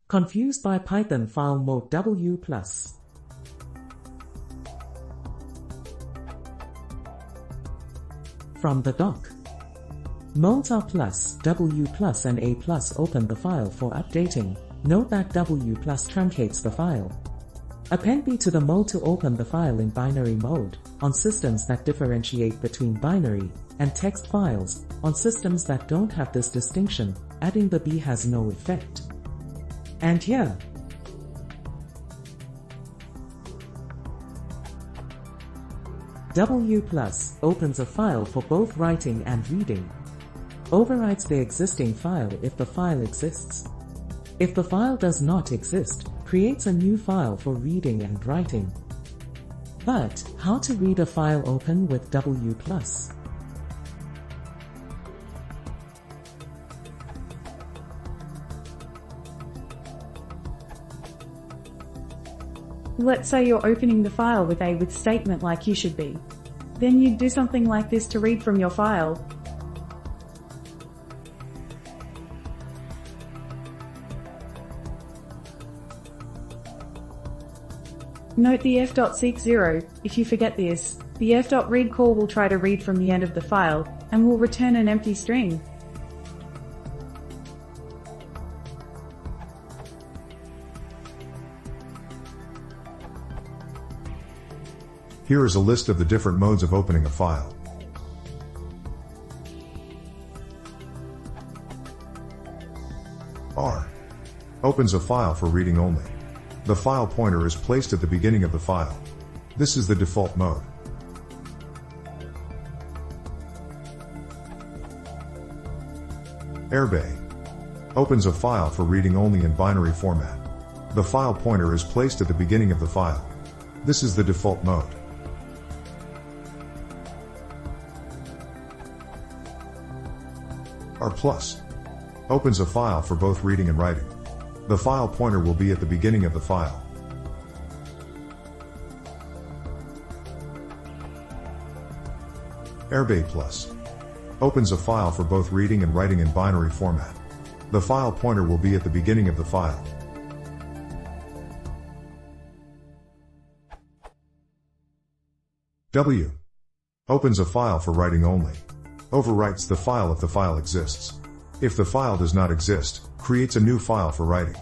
Confused by Python file mode W+. From the doc. Modes are plus, W+, and A+. Open the file for updating. Note that W+ truncates the file. Append B to the mode to open the file in binary mode, on systems that differentiate between binary and text files. On systems that don't have this distinction, adding the B has no effect. And here, W+ opens a file for both writing and reading. Overwrites the existing file if the file exists. If the file does not exist, creates a new file for reading and writing. But, how to read a file open with W+? Let's say you're opening the file with a with statement like you should be. Then you'd do something like this to read from your file. Note the f.seek 0. If you forget this, the f.read call will try to read from the end of the file, and will return an empty string. Here is a list of the different modes of opening a file. R. Opens a file for reading only. The file pointer is placed at the beginning of the file. This is the default mode. Airbay. Opens a file for reading only in binary format. The file pointer is placed at the beginning of the file. This is the default mode. R+. Opens a file for both reading and writing. The file pointer will be at the beginning of the file. Airbay+. Opens a file for both reading and writing in binary format. The file pointer will be at the beginning of the file. W. Opens a file for writing only. Overwrites the file if the file exists. If the file does not exist, creates a new file for writing.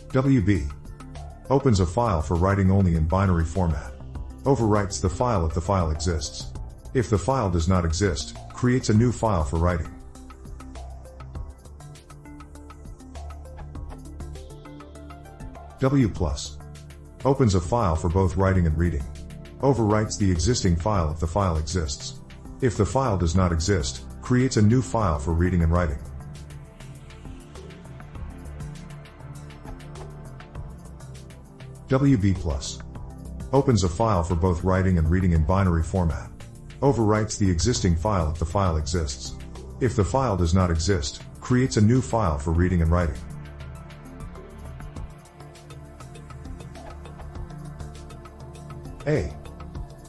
WB. Opens a file for writing only in binary format. Overwrites the file if the file exists. If the file does not exist, creates a new file for writing. W+. Opens a file for both writing and reading. Overwrites the existing file if the file exists. If the file does not exist, creates a new file for reading and writing. WB+. Opens a file for both writing and reading in binary format. Overwrites the existing file if the file exists. If the file does not exist, creates a new file for reading and writing. A.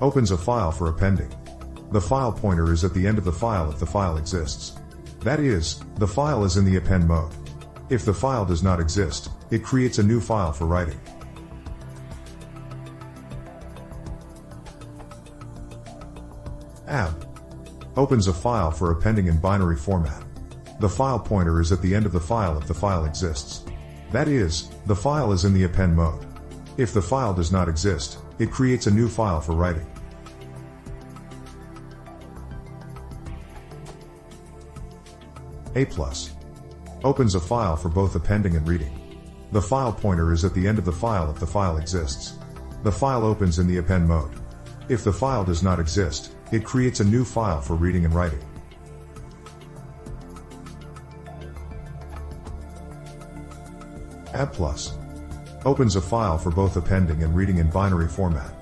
Opens a file for appending. The file pointer is at the end of the file if the file exists. That is, the file is in the append mode. If the file does not exist, it creates a new file for writing. AB. Opens a file for appending in binary format. The file pointer is at the end of the file if the file exists. That is, the file is in the append mode. If the file does not exist, it creates a new file for writing. A+. Opens a file for both appending and reading. The file pointer is at the end of the file if the file exists. The file opens in the append mode. If the file does not exist, it creates a new file for reading and writing. AB+. Opens a file for both appending and reading in binary format.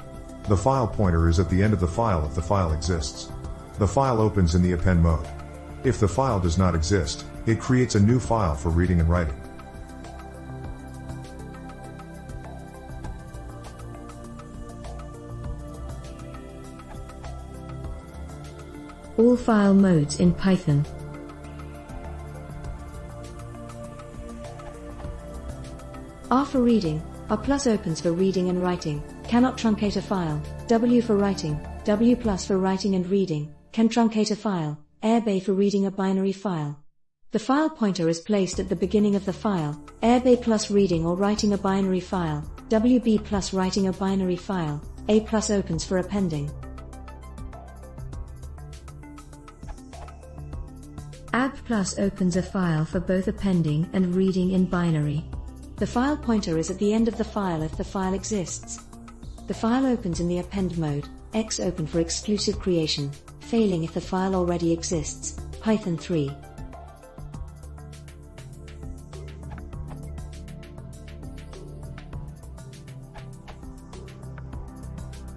The file pointer is at the end of the file if the file exists. The file opens in the append mode. If the file does not exist, it creates a new file for reading and writing. All file modes in Python. R for reading. R plus opens for reading and writing, cannot truncate a file. W for writing. W plus for writing and reading, can truncate a file. Airbay for reading a binary file. The file pointer is placed at the beginning of the file. Airbay plus reading or writing a binary file. WB plus writing a binary file. A plus opens for appending. AB plus opens a file for both appending and reading in binary. The file pointer is at the end of the file if the file exists. The file opens in the append mode, X open for exclusive creation, failing if the file already exists, Python 3.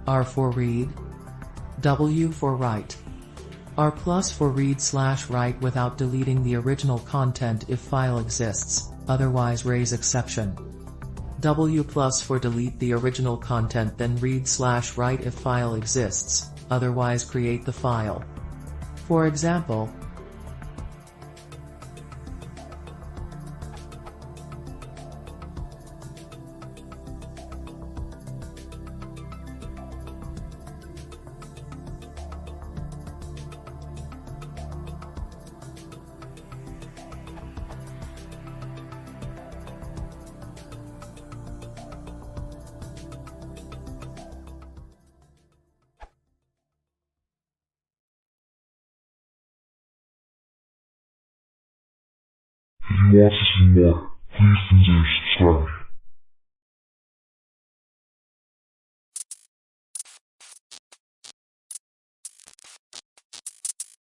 R for read, W for write. R plus for read/write without deleting the original content if file exists, otherwise raise exception. W plus for delete the original content then read/write if file exists, otherwise create the file. For example, If you want to see more, please consider subscribing.